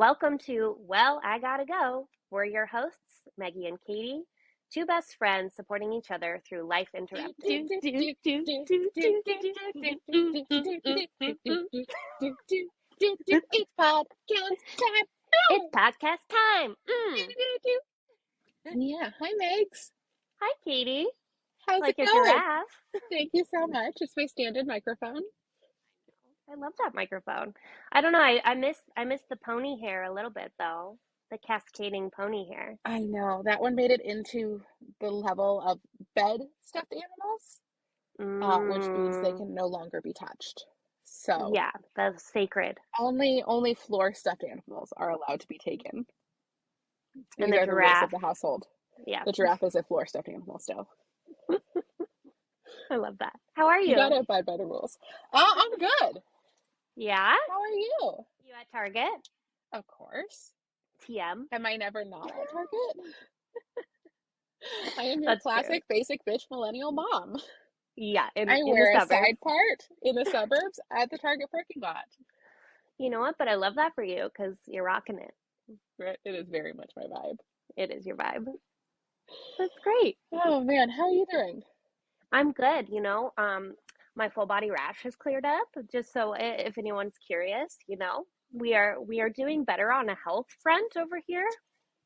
Welcome to Well, I Gotta Go. We're your hosts, Maggie and Katie, two best friends supporting each other through life interrupted. It's podcast time. It's podcast time. Yeah, hi Megs. Hi, Katie. How's it Like a going? giraffe. Thank you so much. It's my standard microphone. I love that microphone. I don't know. I miss the pony hair a little bit though. The cascading pony hair. I know that one made it into the level of bed stuffed animals, which means they Mm, can no longer be touched. So yeah, that's sacred. only floor stuffed animals are allowed to be taken. And These the are the rules of giraffe. the household. Yeah, The giraffe is a floor stuffed animal still. I love that. How are You you? gotta abide by the rules. I'm good. Yeah? How are you? You at Target? Of course. TM. Am I never not at Target? I am your That's true. classic basic bitch millennial mom. Yeah, I in the wear a suburbs. side part in the suburbs at the Target parking lot. You know what? But I love that for you because you're rocking it. Right? It is very much my vibe. It is your vibe. That's great. Oh man, how are you doing? I'm good. My full body rash has cleared up. Just so if anyone's curious, we are doing better on a health front over here.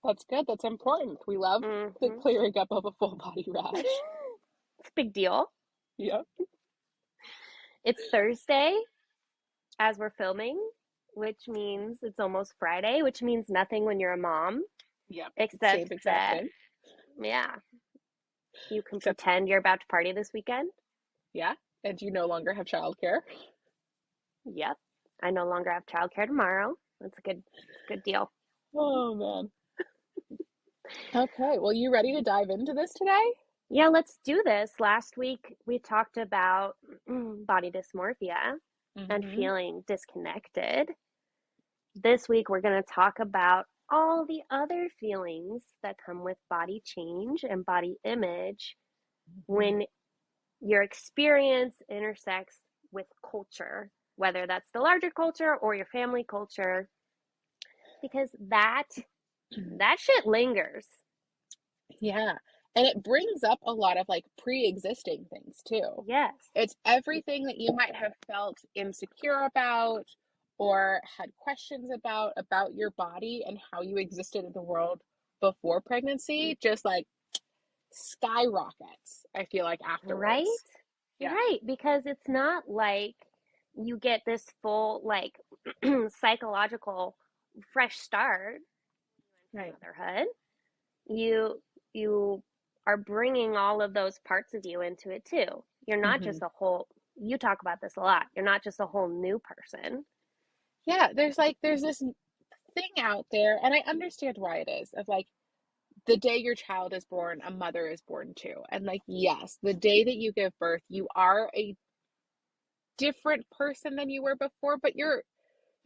That's good. That's important. We love the Hmm clearing up of a full body rash. It's a big deal. Yep. It's Thursday as we're filming, which means it's almost Friday, which means nothing when you're a mom, Yep. Same except exact that, thing. yeah, you can Except, pretend you're about to party this weekend. yeah. And you no longer have childcare. Yep. I no longer have childcare tomorrow. That's a good deal. Oh man. Okay. Well, you ready to dive into this today? Yeah, let's do this. Last week we talked about body dysmorphia and Mm-hmm. feeling disconnected. This week we're going to talk about all the other feelings that come with body change and body image Mm-hmm. when your experience intersects with culture, whether that's the larger culture or your family culture, because that shit lingers. Yeah. And it brings up a lot of like pre-existing things too. Yes. It's everything that you might have felt insecure about or had questions about your body and how you existed in the world before pregnancy, just like skyrockets, I feel like Right? afterwards. Yeah. Right, because it's not like you get this full like psychological fresh start into Right. motherhood. You are bringing all of those parts of you into it too. You're not Hmm. just a whole you talk about this a lot. You're not just a whole new person. Yeah, there's this thing out there, and I understand why it is, of like the day your child is born, a mother is born too. And like, yes, the day that you give birth, you are a different person than you were before, but you're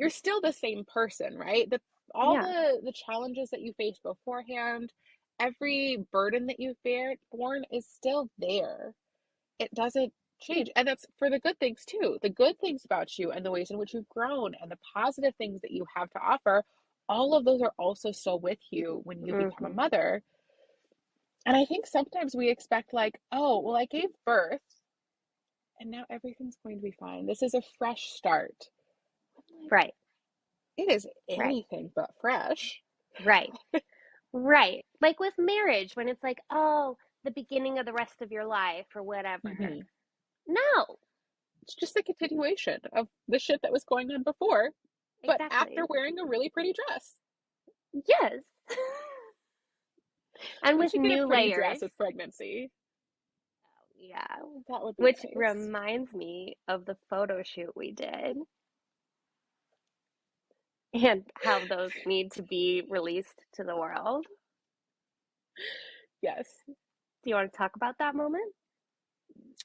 still the same person, right? All Yeah. the challenges that you faced beforehand, every burden that you've borne is still there. It doesn't change. And that's for the good things too. The good things about you and the ways in which you've grown and the positive things that you have to offer, all of those are also still with you when you become a Mhm. mother. And I think sometimes we expect, like, oh, well, I gave birth and now everything's going to be fine. This is a fresh start. Like, Right. it is Right. anything but fresh. Right. Right. Like with marriage when it's like, "Oh, the beginning of the rest of your life or whatever." Hmm. No. It's just the continuation of the shit that was going on before, but after Exactly. wearing a really pretty dress. Yes. And We with should get a new pretty layers. dress with pregnancy. Yeah. That would be Which nice. reminds me of the photo shoot we did and how those need to be released to the world. Yes. Do you want to talk about that moment?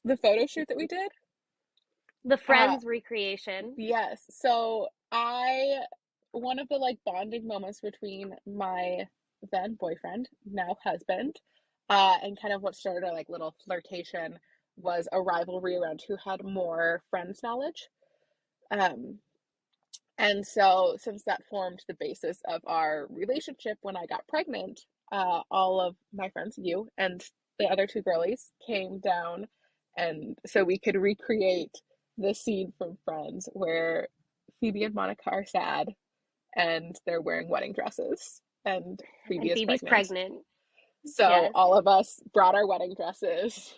The photo shoot that we did? The Uh, Friends recreation. yes. One of the like bonding moments between my then boyfriend, now husband, and kind of what started our like little flirtation was a rivalry around who had more Friends knowledge. Um, And so, since that formed the basis of our relationship when I got pregnant, all of my friends, you and the other two girlies, came down, and so we could recreate the scene from Friends where Phoebe and Monica are sad and they're wearing wedding dresses, and Phoebe And is Phoebe's pregnant. pregnant. So, Yes. all of us brought our wedding dresses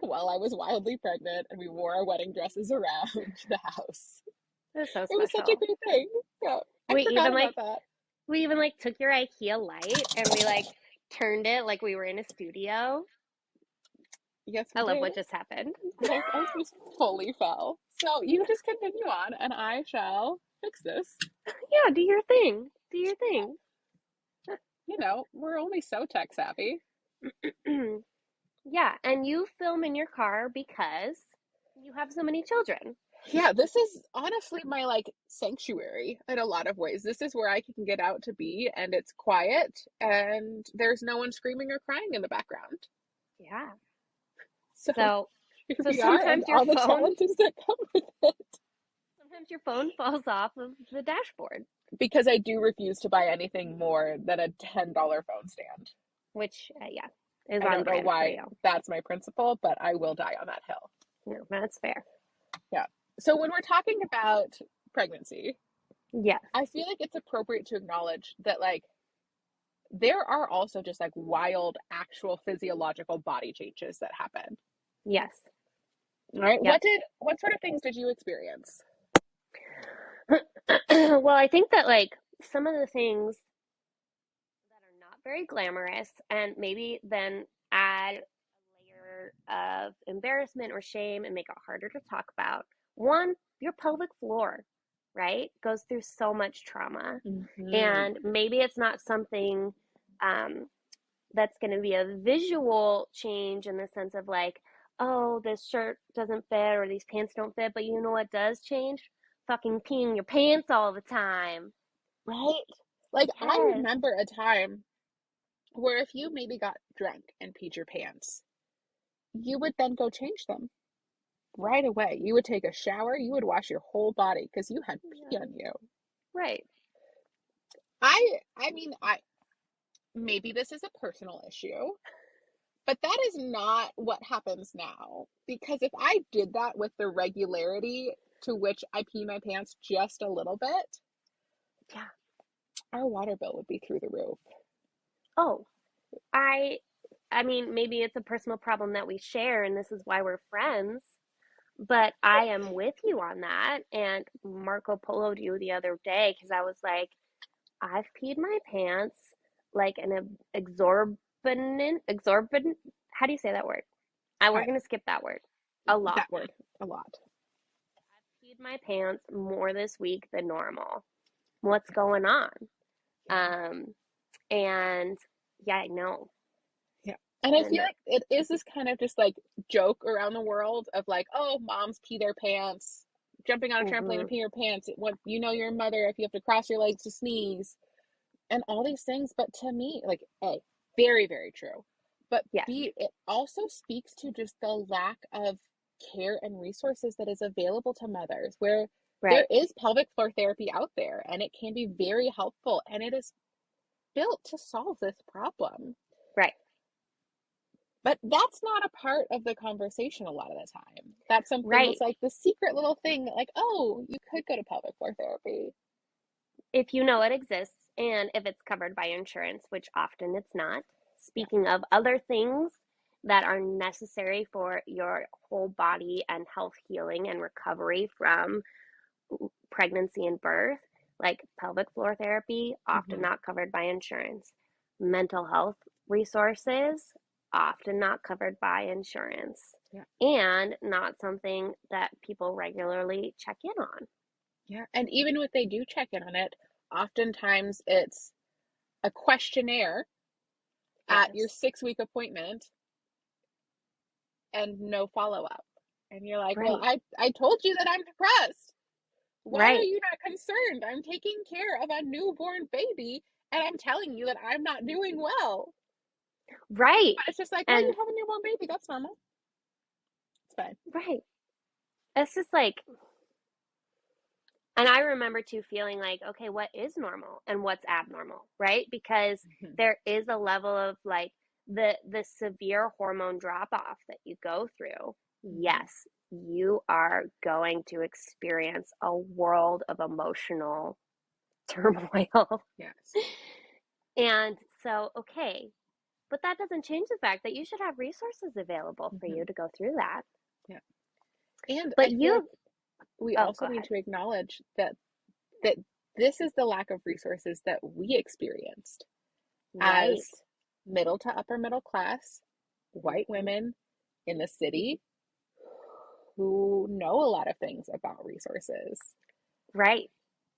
while I was wildly pregnant, and we wore our wedding dresses around the house. That's so It was such a special. great thing. Yeah, I We forgot even about like that. we even like took your IKEA light and we like turned it like we were in a studio. Yes, we I love did. what just happened. I just fully fell. So you just continue on, and I shall fix this. Yeah, do your thing. Do your thing. You know, we're only so tech savvy. Yeah, and you film in your car because you have so many children. Yeah, this is honestly my like sanctuary in a lot of ways. This is where I can get out to be, and it's quiet, and there's no one screaming or crying in the background. Yeah. So So here so we are, and sometimes your all the phone challenges that come with it. sometimes your phone falls off of the dashboard, Because I do refuse to buy anything more than a $10 phone stand. which yeah, is I on don't know brand for why you. that's my principle, but I will die on that hill. No, that's fair. Yeah. So when we're talking about pregnancy, Yes. I feel like it's appropriate to acknowledge that like there are also just like wild actual physiological body changes that happen. Yes. All right. Yep. What sort of things did you experience? Well, I think that like some of the things that are not very glamorous and maybe then add a layer of embarrassment or shame and make it harder to talk about. One, your pelvic floor, right, goes through so much trauma. Hmm. And maybe it's not something um, that's going to be a visual change in the sense of like, oh, this shirt doesn't fit or these pants don't fit, but you know what does change? Fucking peeing your pants all the time. Right? Like I Yes. remember a time where if you maybe got drunk and peed your pants, you would then go change them right away. You would take a shower, you would wash your whole body because you had pee Yeah. on you. Right. I mean, I maybe this is a personal issue, but that is not what happens now. Because if I did that with the regularity to which I pee my pants just a little bit, Yeah. our water bill would be through the roof. Oh, I I mean, maybe it's a personal problem that we share and this is why we're friends, but I am with you on that. And Marco Polo'd you the other day because I was like, I've peed my pants like an exorbitant, how do you say that word? We're I, gonna skip that word. A lot. that word, a lot. Peed my pants more this week than normal. What's going on? Yeah. Um, and yeah, I know. Yeah. And I And feel like it is this kind of just like joke around the world of like, oh, moms pee their pants, jumping on a trampoline and mhm, pee your pants. What you know your mother if you have to cross your legs to sneeze and all these things. But to me, like A, very, very true. But yes, B, it also speaks to just the lack of care and resources that is available to mothers, where there right, is pelvic floor therapy out there and it can be very helpful and it is built to solve this problem. right, But that's not a part of the conversation a lot of the time. That's something that's right. like the secret little thing that, like, oh, you could go to pelvic floor therapy. If you know it exists and if it's covered by insurance, which often it's not. Yeah. Speaking of other things that are necessary for your whole body and health healing and recovery from pregnancy and birth, like pelvic floor therapy, often Hmm. not covered by insurance. Mental health resources, often not covered by insurance. Yeah. And not something that people regularly check in on. Yeah. And even if they do check in on it, oftentimes it's a questionnaire at your Yes. 6 week appointment and no follow up. And you're like, well, Right. I told you that I'm depressed. Why are Right. you not concerned? I'm taking care of a newborn baby and I'm telling you that I'm not doing well. Right. But it's just like, well, you And have a newborn baby. That's normal. It's fine. right. It's just like And I remember too feeling like, okay, what is normal and what's abnormal, right? Because Mhm. there is a level of like the severe hormone drop off that you go through. Mhm. Yes, you are going to experience a world of emotional turmoil. Yes. And so, okay, but that doesn't change the fact that you should have resources available for you Mhm. to go through that. Yeah. And But I feel like you, we oh, also go need ahead. to acknowledge that this is the lack of resources that we experienced Right. as middle to upper middle class white Hmm. women in the city who know a lot of things about resources. Right.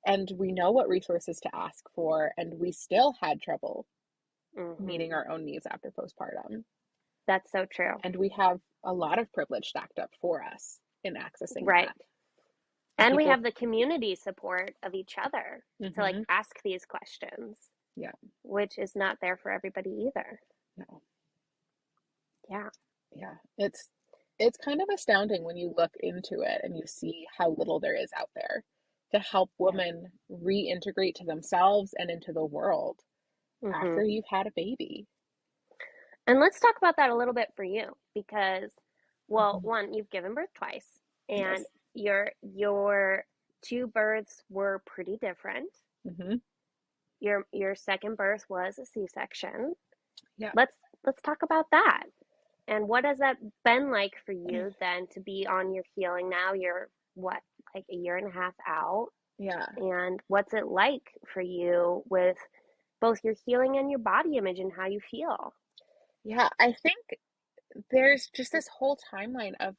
And we know what resources to ask for, and we still had trouble meeting Hmm. our own needs after postpartum. That's so true. And we have a lot of privilege stacked up for us in accessing Right. that. And we People, have the community support of each other to like hmm, ask these questions, yeah, which is not there for everybody either. no, Yeah. yeah. It's kind of astounding when you look into it and you see how little there is out there to help Yeah. women reintegrate to themselves and into the world Hmm. after you've had a baby. And let's talk about that a little bit for you because, well, Hmm. one, you've given birth twice, and Yes. your two births were pretty different. Hmm. Your second birth was a C-section. Yeah. Let's let's talk about that. And what has that been like for you then to be on your healing now? You're what, like a year and a half out? Yeah. And what's it like for you with both your healing and your body image and how you feel? Yeah. I think there's just this whole timeline of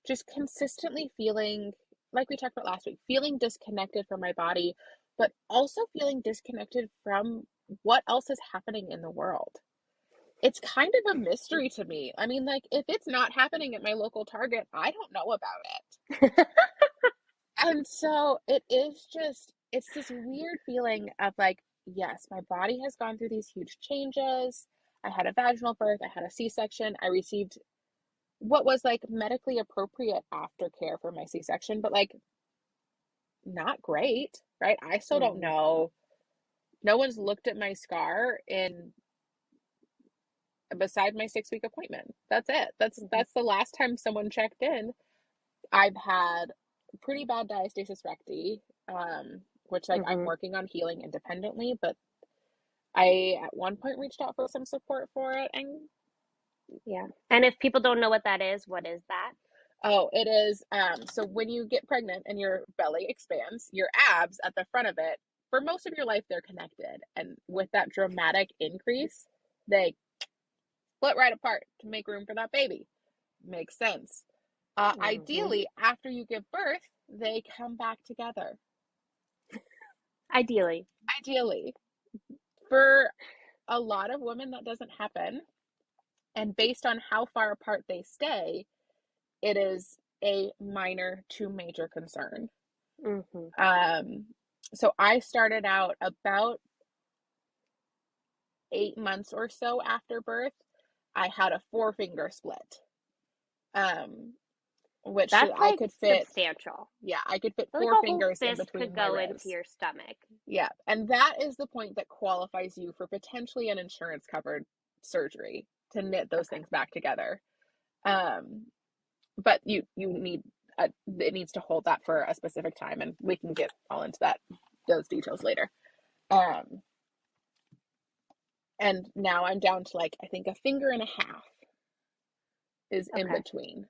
just consistently feeling, like we talked about last week, feeling disconnected from my body, but also feeling disconnected from what else is happening in the world. It's kind of a mystery to me. I mean, like, if it's not happening at my local Target, I don't know about it. And so it is just, it's this weird feeling of like, yes, my body has gone through these huge changes. I had a vaginal birth, I had a C-section, I received what was like medically appropriate aftercare for my C-section, but like not great, right? I still don't Hmm. know. No one's looked at my scar in beside my 6 week appointment. That's it. Hmm. That's the last time someone checked in. I've had pretty bad diastasis recti, which like I'm Hmm. working on healing independently, but I at one point reached out for some support for it, and Yeah. And if people don't know what that is, what is that? oh, it is. So when you get pregnant and your belly expands, your abs at the front of it, for most of your life, they're connected. And with that dramatic increase, they split right apart to make room for that baby. Makes sense. Hmm. Ideally, after you give birth, they come back together. Ideally. Ideally. For a lot of women, that doesn't happen. And based on how far apart they stay, it is a minor to major concern. Hmm. Um, so I started out about 8 months or so after birth. I had a four-finger split, um, which That's I like could fit. substantial. Yeah, I could fit Like four a whole fingers in fist could between my go into ribs. your stomach. Yeah, and that is the point that qualifies you for potentially an insurance covered surgery to knit those Okay. things back together. Um, but you need it needs to hold that for a specific time, and we can get all into those details later. Um, and now I'm down to like I think a finger and a half is in Okay. between.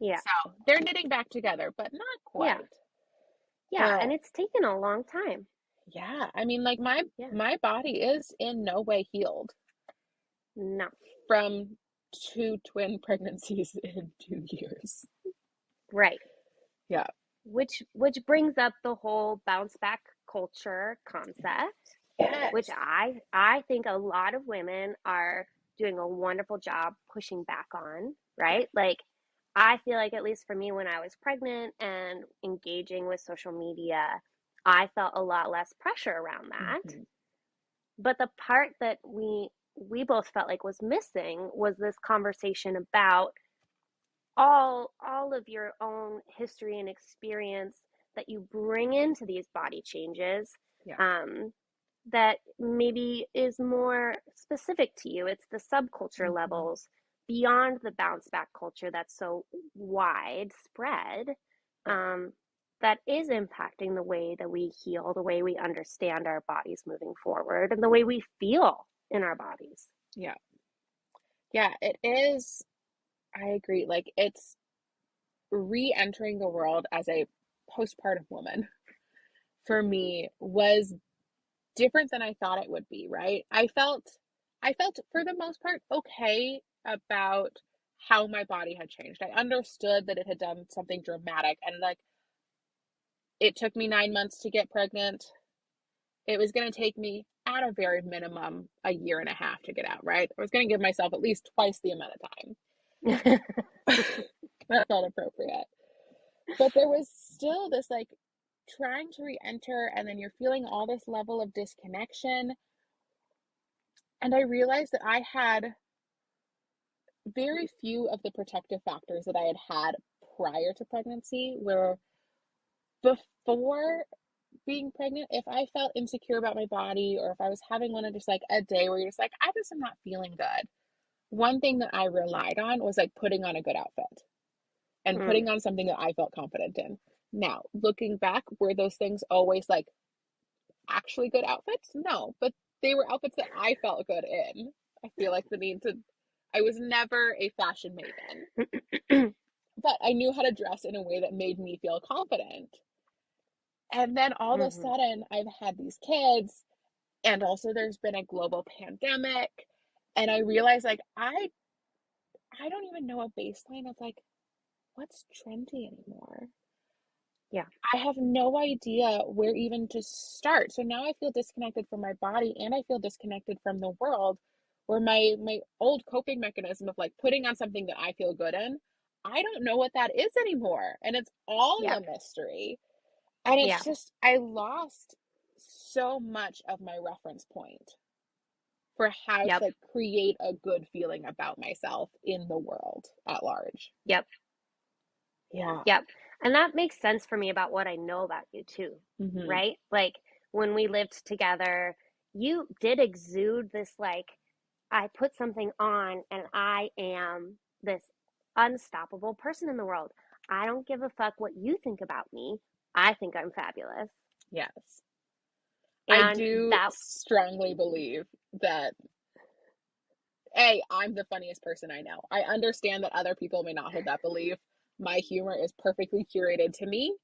Yeah. So they're knitting back together, but not Yeah. quite. Yeah. Uh, And it's taken a long time. yeah, I mean, like my Yeah. my body is in no way healed No. from two twin pregnancies in 2 years. Right. Yeah. Which brings up the whole bounce back culture concept, which Yes. I think a lot of women are doing a wonderful job pushing back on, Yeah. right? Like I feel like at least for me when I was pregnant and engaging with social media, I felt a lot less pressure around that. Hmm. But the part that we both felt like was missing was this conversation about all of your own history and experience that you bring into these body changes, Yeah. um, that maybe is more specific to you. It's the subculture Hmm. levels beyond the bounce back culture that's so widespread, Yeah. um, that is impacting the way that we heal, the way we understand our bodies moving forward, and the way we feel in our bodies. Yeah. Yeah, it is. I agree. Like it's re-entering the world as a postpartum woman for me was different than I thought it would be, right? I felt for the most part okay about how my body had changed. I understood that it had done something dramatic and like it took me 9 months to get pregnant. It was going to take me at a very minimum a year and a half to get out, right? I was going to give myself at least twice the amount of time. That felt appropriate. But there was still this like trying to re-enter and then you're feeling all this level of disconnection. And I realized that I had very few of the protective factors that I had had prior to pregnancy, where before being pregnant, if I felt insecure about my body or if I was having one of just like a day where you're just like, I just am not feeling good, one thing that I relied on was like putting on a good outfit and Mm. putting on something that I felt confident in. Now, looking back, were those things always like actually good outfits? No, but they were outfits that I felt good in. I feel like the need to, I was never a fashion maven, but I knew how to dress in a way that made me feel confident. And then all of a Hmm. sudden, I've had these kids, and also there's been a global pandemic, and I realized like I don't even know a baseline of like what's trendy anymore. Yeah. I have no idea where even to start. So now I feel disconnected from my body and I feel disconnected from the world where my old coping mechanism of like putting on something that I feel good in, I don't know what that is anymore. And it's all Yeah. a mystery. And Yeah. it's just I lost so much of my reference point for how to Yep. like create a good feeling about myself in the world at large. Yep. Yeah. Yep. And that makes sense for me about what I know about you too, Hmm. right? Like when we lived together, you did exude this like, I put something on and I am this unstoppable person in the world. I don't give a fuck what you think about me. I think I'm fabulous. Yes. I And do that, strongly believe that A, I'm the funniest person I know. I understand that other people may not hold that belief. My humor is perfectly curated to me.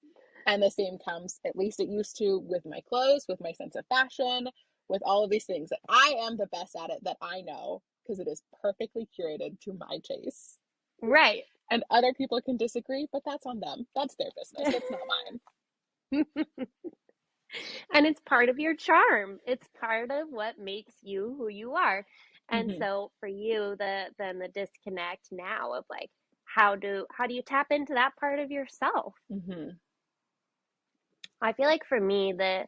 And the same comes, at least it used to, with my clothes, with my sense of fashion, with all of these things that I am the best at it that I know because it is perfectly curated to my taste. right. And other people can disagree, but that's on them. That's their business. That's not mine. And it's part of your charm. It's part of what makes you who you are. And Hmm. so for you, the disconnect now of like how do you tap into that part of yourself? Hmm. I feel like for me the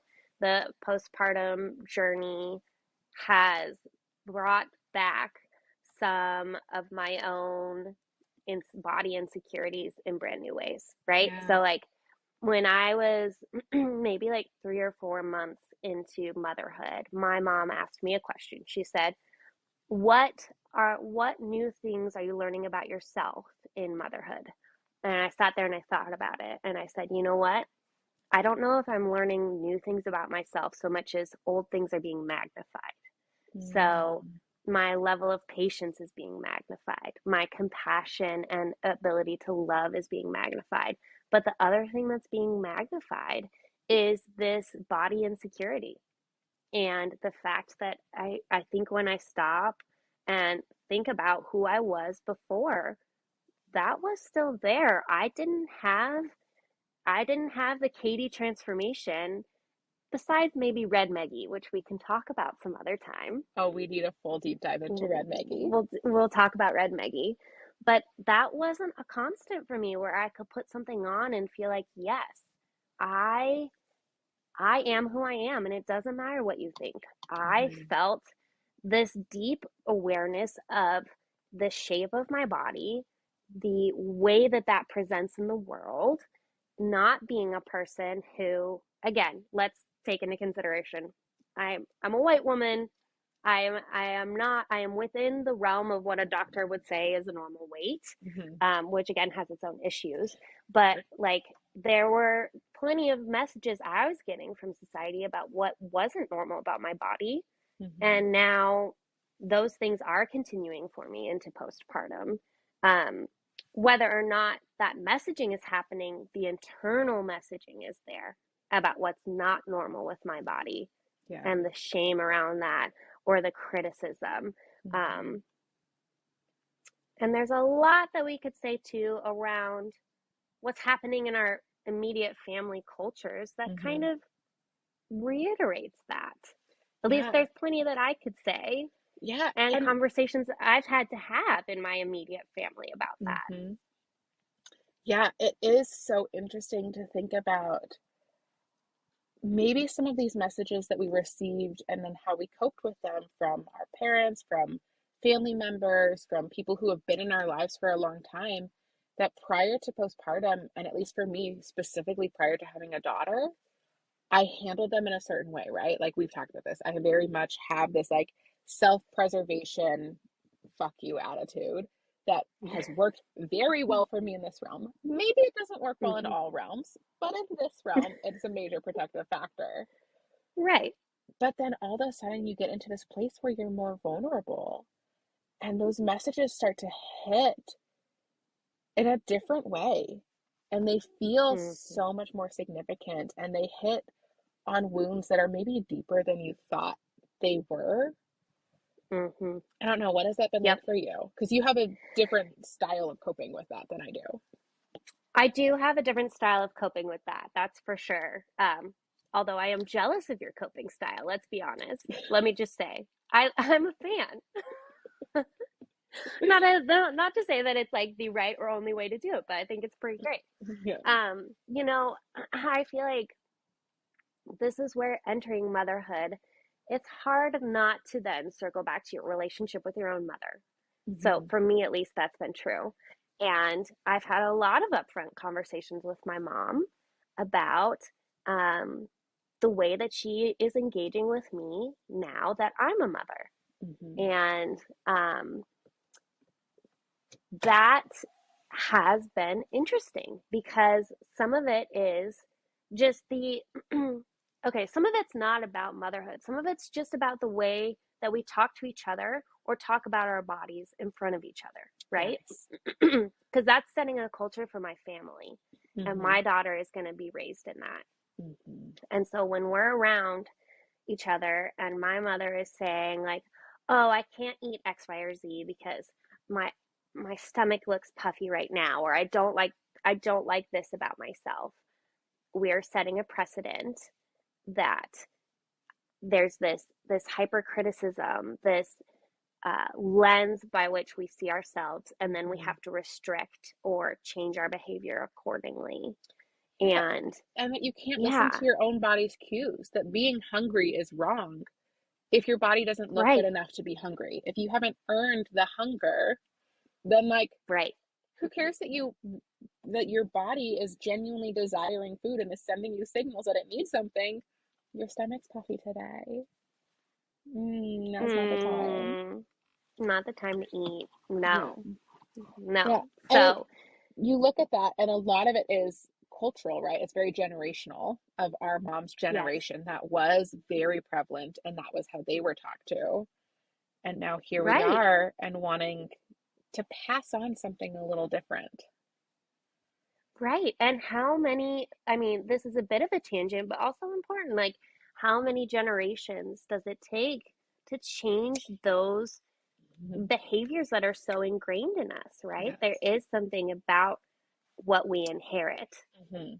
postpartum journey has brought back some of my own body insecurities in brand new ways, right? Yeah. So like when I was maybe like 3 or 4 months into motherhood, my mom asked me a question. She said, what new things are you learning about yourself in motherhood? And I sat there and I thought about it and I said, you know what? I don't know if I'm learning new things about myself so much as old things are being magnified. So Mm. my level of patience is being magnified. My compassion and ability to love is being magnified. But the other thing that's being magnified is this body insecurity and the fact that I think when I stop and think about who I was before, that was still there. I didn't have the Katie transformation besides maybe Red Meggie, which we can talk about some other time. Oh, we need a full deep dive into Red Maggie. We'll talk about Red Meggie, but that wasn't a constant for me where I could put something on and feel like, yes, I I am who I am and it doesn't matter what you think. I Hmm. felt this deep awareness of the shape of my body, the way that that presents in the world, not being a person who, again, let's take into consideration, I'm a white woman. I am within the realm of what a doctor would say is a normal weight, Hmm. which again has its own issues. But Sure. like there were plenty of messages I was getting from society about what wasn't normal about my body. Hmm. And now those things are continuing for me into postpartum. Um, Whether or not that messaging is happening, the internal messaging is there about what's not normal with my body Yeah. and the shame around that or the criticism. Hmm. Um, and there's a lot that we could say too around what's happening in our immediate family cultures that kind Hmm. of reiterates that. At least Yeah. there's plenty that I could say Yeah. and And conversations I've had to have in my immediate family about that. hmm yeah, it is so interesting to think about maybe some of these messages that we received and then how we coped with them from our parents, from family members, from people who have been in our lives for a long time, that prior to postpartum, and at least for me specifically prior to having a daughter, I handled them in a certain way, right? Like we've talked about this. I very much have this like self-preservation fuck you attitude that has worked very well for me in this realm. Maybe it doesn't work well in Mm-hmm. all realms, but in this realm, it's a major protective factor. Right. But then all of a sudden, you get into this place where you're more vulnerable, and those messages start to hit in a different way. And they feel Mm-hmm. so much more significant, and they hit on wounds that are maybe deeper than you thought they were. Mm-hmm. I don't know, what has that been Yep. like for you? Because you have a different style of coping with that than I do. I do have a different style of coping with that. That's for sure. Although I am jealous of your coping style, let's be honest. Let me just say, I'm a fan. Not to say that it's like the right or only way to do it, but I think it's pretty great. Yeah. You know, I feel like this is where entering motherhood, it's hard not to then circle back to your relationship with your own mother. So Hmm. for me, at least, that's been true. And I've had a lot of upfront conversations with my mom about um, the way that she is engaging with me now that I'm a mother. Hmm. And that has been interesting because some of it is just the okay, some of it's not about motherhood. Some of it's just about the way that we talk to each other or talk about our bodies in front of each other, right? Yes. Because that's setting a culture for my family. And Hmm. my daughter is going to be raised in that. Hmm. And so when we're around each other and my mother is saying like, "Oh, I can't eat X, Y, or Z because my my stomach looks puffy right now," or I don't like this about myself." We're setting a precedent that there's this hypercriticism, this lens by which we see ourselves, and then we Hmm. have to restrict or change our behavior accordingly. Yeah. And And that you can't listen yeah, to your own body's cues, that being hungry is wrong if your body doesn't look good right, enough to be hungry. If you haven't earned the hunger, then like right. who cares that your body is genuinely desiring food and is sending you signals that it needs something? Your stomach's puffy today. Now's not the time. Mm, Not the time to eat. Yeah. No, Yeah. no. And So, you look at that, and a lot of it is cultural, right? It's very generational of our mom's yes, generation. That was very prevalent, and that was how they were talked to. And now here we right, are, and wanting to pass on something a little different. right. And how many, I mean, this is a bit of a tangent, but also important. Like, how many generations does it take to change those Mhm. behaviors that are so ingrained in us, right? There Yes. is something about what we inherit Hmm.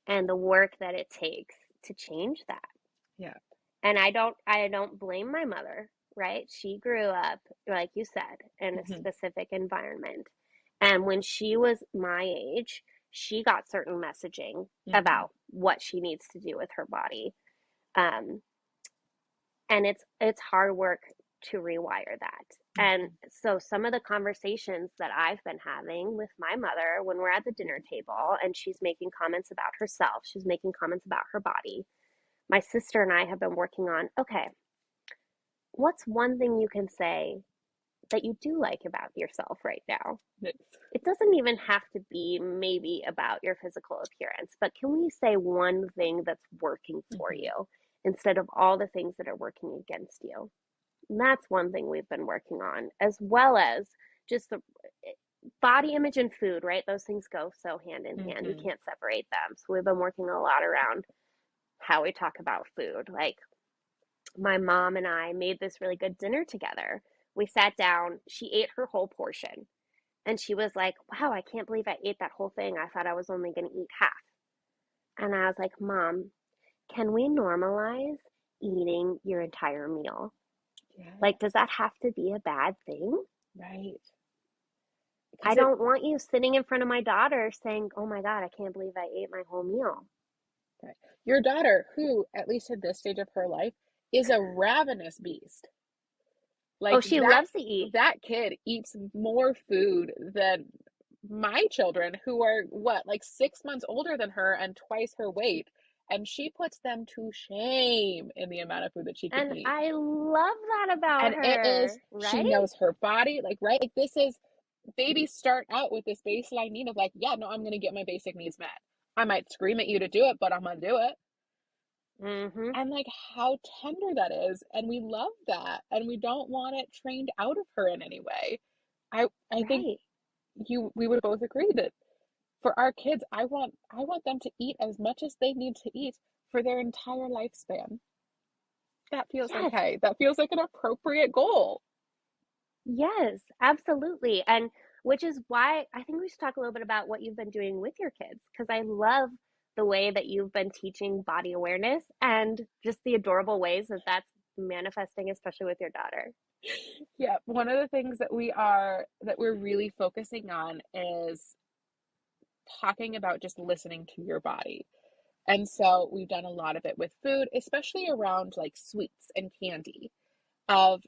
and the work that it takes to change that. Yeah. And I don't blame my mother, right? She grew up, like you said, in a Hmm. specific environment. And when she was my age, she got certain messaging Hmm. about what she needs to do with her body. Um, and it's hard work to rewire that. And Mhm. so some of the conversations that I've been having with my mother when we're at the dinner table and she's making comments about herself, she's making comments about her body. My sister and I have been working on, okay, what's one thing you can say that you do like about yourself right now? It's- It doesn't even have to be maybe about your physical appearance, but can we say one thing that's working for mhm. you instead of all the things that are working against you? And that's one thing we've been working on, as well as just the body image and food, right? Those things go so hand in hand. You Mhm. can't separate them. So we've been working a lot around how we talk about food. Like my mom and I made this really good dinner together. We sat down, she ate her whole portion. And she was like, wow, I can't believe I ate that whole thing. I thought I was only going to eat half. And I was like, Mom, can we normalize eating your entire meal? Like, does Yes, that have to be a bad thing? right. I Because it, don't want you sitting in front of my daughter saying, oh my God, I can't believe I ate my whole meal. right. Your daughter, who, at least at this stage of her life, is a ravenous beast. Oh, Like she that loves to eat. that kid eats more food than my children, who are what, like 6 months older than her and twice her weight. And she puts them to shame in the amount of food that she can And eat. I love that about And it is, her, she right? knows her body, like, right? Like, this is, babies start out with this baseline need of, like, yeah, no, I'm going to get my basic needs met. I might scream at you to do it, but I'm going to do it. Mm-hmm. And like how tender that is. And we love that. And we don't want it trained out of her in any way. I think Right. we would both agree that for our kids, I want them to eat as much as they need to eat for their entire lifespan. That feels Yes. okay. That feels like an appropriate goal. Yes, absolutely. And which is why I think we should talk a little bit about what you've been doing with your kids, because I love the way that you've been teaching body awareness and just the adorable ways that that's manifesting, especially with your daughter. Yeah, one of the things that we're really focusing on is talking about just listening to your body. And so we've done a lot of it with food, especially around like sweets and candy, of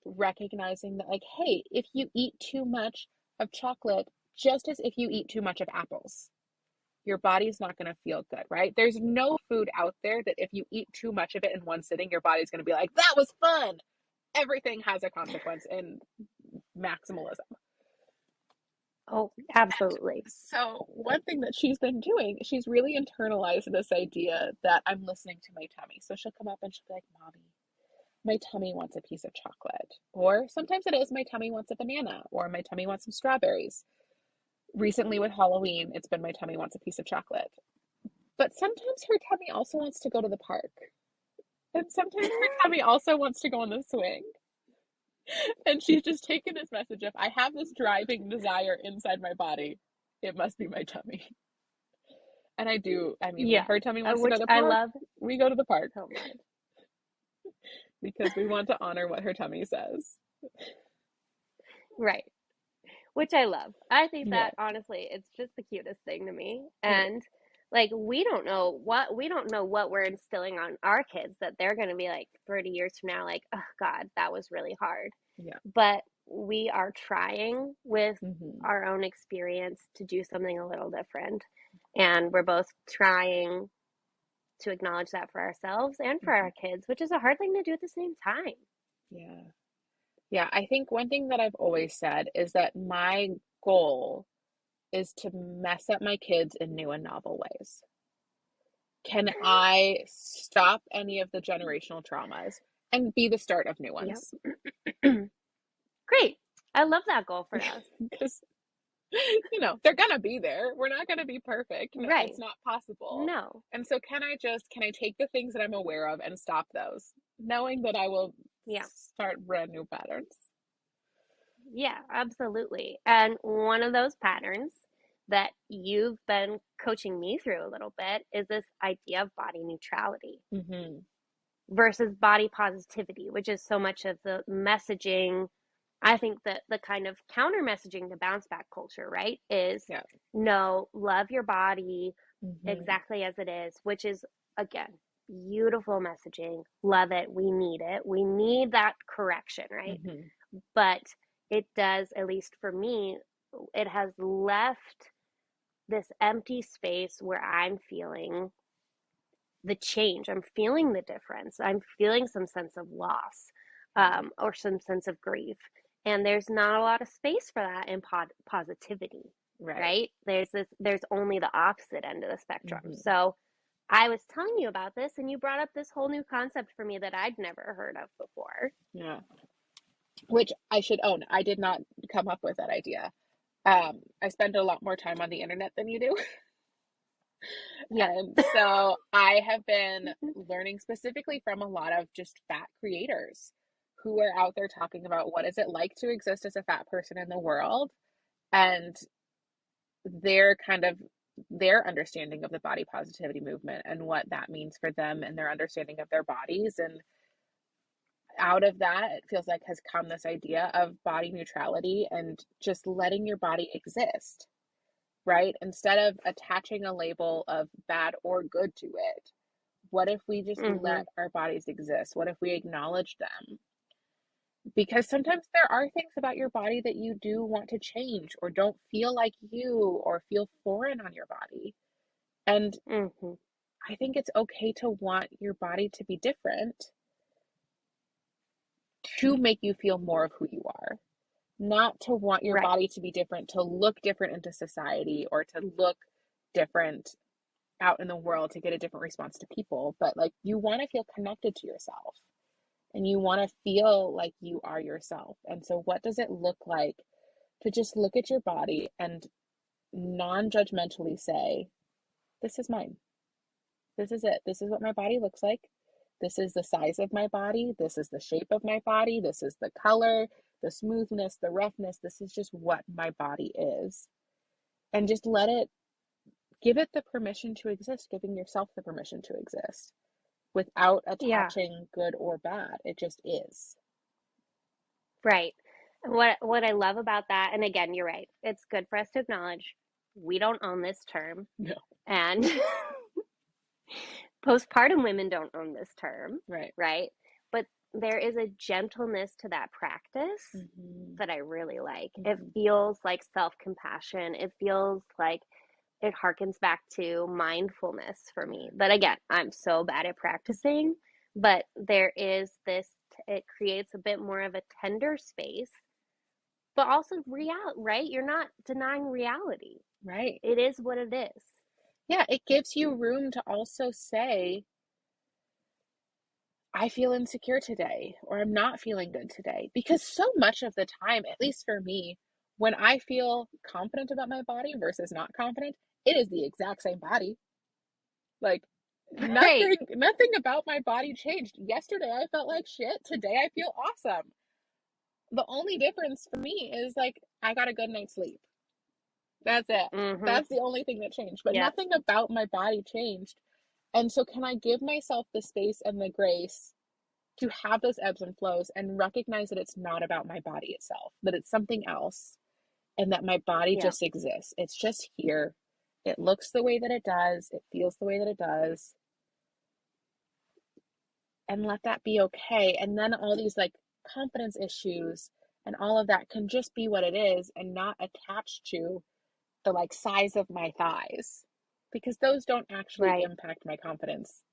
recognizing that, like, hey, if you eat too much of chocolate, just as if you eat too much of apples, your body's not going to feel good, right? There's no food out there that if you eat too much of it in one sitting, your body's going to be like, that was fun. Everything has a consequence in maximalism. Oh, And absolutely. so, one thing that she's been doing, she's really internalized this idea that I'm listening to my tummy. So she'll come up and she'll be like, Mommy, my tummy wants a piece of chocolate. Or sometimes it is, my tummy wants a banana, or my tummy wants some strawberries. Recently with Halloween, it's been, my tummy wants a piece of chocolate. But sometimes her tummy also wants to go to the park. And sometimes her tummy also wants to go on the swing. And she's just taken this message of, I have this driving desire inside my body. It must be my tummy. And I do. I mean, when Yeah, her tummy wants to go which to the I park, love we go to the park so much. because we want to honor what her tummy says. Right. Which I love. I think Yeah. that honestly, it's just the cutest thing to me. It, And like we don't know what we're instilling on our kids that they're going to be like 30 years from now like, "Oh God, that was really hard." yeah. But we are trying with Hmm. our own experience to do something a little different. And we're both trying to acknowledge that for ourselves and for Hmm. our kids, which is a hard thing to do at the same time. Yeah. Yeah. I think one thing that I've always said is that my goal is to mess up my kids in new and novel ways. Can I stop any of the generational traumas and be the start of new Yep. ones? Great. I love that goal for us. Because, they're going to be there. We're not going to be perfect. No, Right. it's not possible. No. And so, can I take the things that I'm aware of and stop those, knowing that I will Yeah. start brand new patterns? Yeah, absolutely. And one of those patterns that you've been coaching me through a little bit is this idea of body neutrality Hmm. versus body positivity, which is so much of the messaging. I think that the kind of counter messaging to bounce back culture, right, is Yeah. no, love your body Hmm. exactly as it is, which is, again, beautiful messaging. Love it. We need it. We need that correction, right? Hmm. But it does, at least for me, it has left this empty space where I'm feeling the change. I'm feeling the difference. I'm feeling some sense of loss, Right. or some sense of grief. And there's not a lot of space for that in positivity, Right. right? There's only the opposite end of the spectrum. Hmm. So I was telling you about this, and you brought up this whole new concept for me that I'd never heard of before. Yeah. Which I should own. I did not come up with that idea. I spend a lot more time on the internet than you do. Yeah. And so I have been learning specifically from a lot of just fat creators who are out there talking about what is it like to exist as a fat person in the world, and their kind of their understanding of the body positivity movement and what that means for them and their understanding of their bodies. And out of that, it feels like has come this idea of body neutrality and just letting your body exist, right? Instead of attaching a label of bad or good to it, what if we just Mm-hmm. let our bodies exist? What if we acknowledge them? Because sometimes there are things about your body that you do want to change or don't feel like you or feel foreign on your body. And Mm-hmm. I think it's okay to want your body to be different to make you feel more of who you are, not to want your Right. body to be different, to look different into society or to look different out in the world to get a different response to people, but like you want to feel connected to yourself and you want to feel like you are yourself. And so, what does it look like to just look at your body and non judgmentally say, this is mine. This is it. This is what my body looks like. This is the size of my body. This is the shape of my body. This is the color, the smoothness, the roughness. This is just what my body is. And just let it, give it the permission to exist, giving yourself the permission to exist without Yeah. attaching good or bad. It just is. Right. What I love about that, and again, you're right. It's good for us to acknowledge we don't own this term, No. and postpartum women don't own this term, Right. right? But there is a gentleness to that practice Mm-hmm. that I really like. It Mm-hmm. feels like self-compassion. It feels like it harkens back to mindfulness for me. But again, I'm so bad at practicing, but there is this, it creates a bit more of a tender space, but also real, right? You're not denying reality. Right. It is what it is. Yeah, it gives you room to also say, I feel insecure today, or I'm not feeling good today. Because so much of the time, at least for me, when I feel confident about my body versus not confident, it is the exact same body. Like Right. nothing about my body changed. Yesterday I felt like shit. Today I feel awesome. The only difference for me is like I got a good night's sleep. That's it. Mm-hmm. That's the only thing that changed. But Yep. nothing about my body changed. And so can I give myself the space and the grace to have those ebbs and flows and recognize that it's not about my body itself, that it's something else, and that my body Yep. just exists. It's just here. It looks the way that it does, it feels the way that it does, and let that be okay. And then all these like confidence issues and all of that can just be what it is and not attached to the like size of my thighs because those don't actually Right. impact my confidence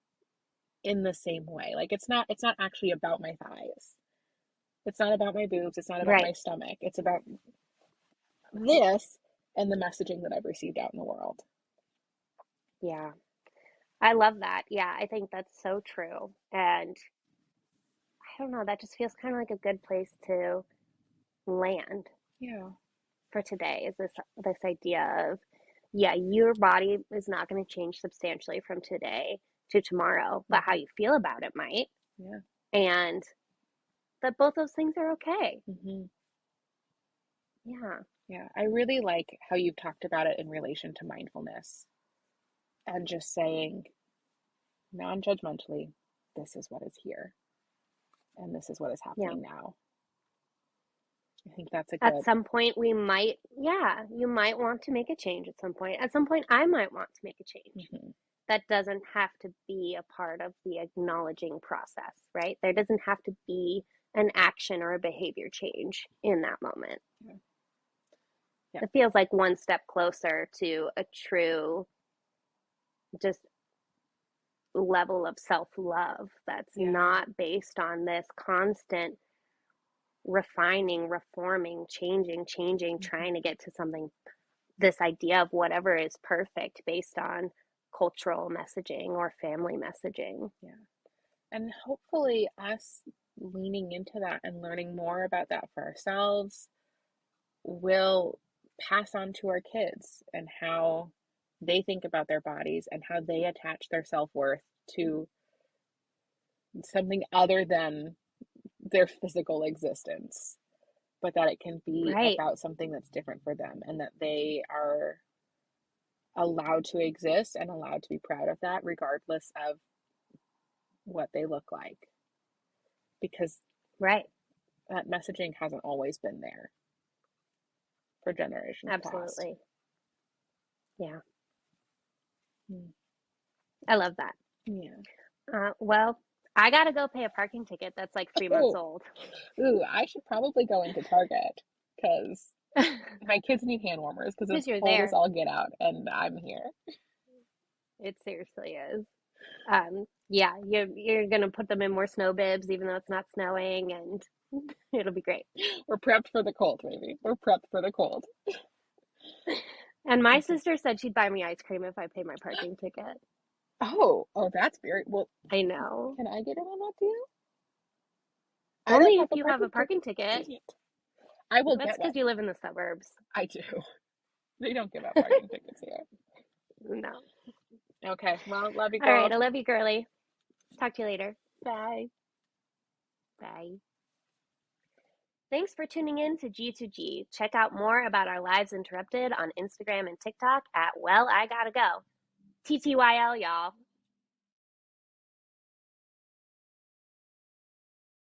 in the same way. Like it's not actually about my thighs. It's not about my boobs, it's not about Right. my stomach. It's about this and the messaging that I've received out in the world. Yeah. I love that. Yeah, I think that's so true. And I don't know, that just feels kind of like a good place to land Yeah. for today is this idea of, yeah, your body is not going to change substantially from today to tomorrow, but how Mm-hmm. you feel about it might. Yeah. And that both those things are okay. Mm-hmm. Yeah. Yeah. I really like how you've talked about it in relation to mindfulness and just saying non judgmentally, this is what is here and this is what is Yeah. happening now. I think that's a At good, some point, we might, yeah, you might want to make a change at some point. At some point, I might want to make a change. mm-hmm. that doesn't have to be a part of the acknowledging process, right? There doesn't have to be an action or a behavior change in that moment. Yeah. Yeah. It feels like one step closer to a true just level of self-love that's Yeah. not based on this constant refining, reforming, changing, Mhm. trying to get to something, this idea of whatever is perfect based on cultural messaging or family messaging. Yeah. And hopefully, us leaning into that and learning more about that for ourselves will pass on to our kids and how they think about their bodies and how they attach their self-worth to something other than their physical existence, but that it can be Right, about something that's different for them and that they are allowed to exist and allowed to be proud of that regardless of what they look like, because right. that messaging hasn't always been there for generations past. Absolutely. Yeah, Mm. I love that. Yeah. Well, I gotta go pay a parking ticket that's like 3 months Oh, old. ooh, I should probably go into Target because Because my kids need hand warmers because it's you're cold as there. all get out and I'm here. It seriously is. Yeah, you're gonna put them in more snow bibs even though it's not snowing, and it'll be great. We're prepped for the cold, maybe. We're prepped for the cold. And my Okay. sister said she'd buy me ice cream if I pay my parking ticket. Oh, that's very well. I know. Can I get in on that deal? I don't Only have if a you have a parking parking ticket. ticket. Dang it. I will That's get because one. you live in the suburbs. I do. They don't give out parking tickets here. No. Okay. Well, love you, All right, girl. I love you, girly. Talk to you later. Bye. Bye. Thanks for tuning in to G2G. Check out more about our lives interrupted on Instagram and TikTok at Well, I Gotta Go. TTYL, y'all.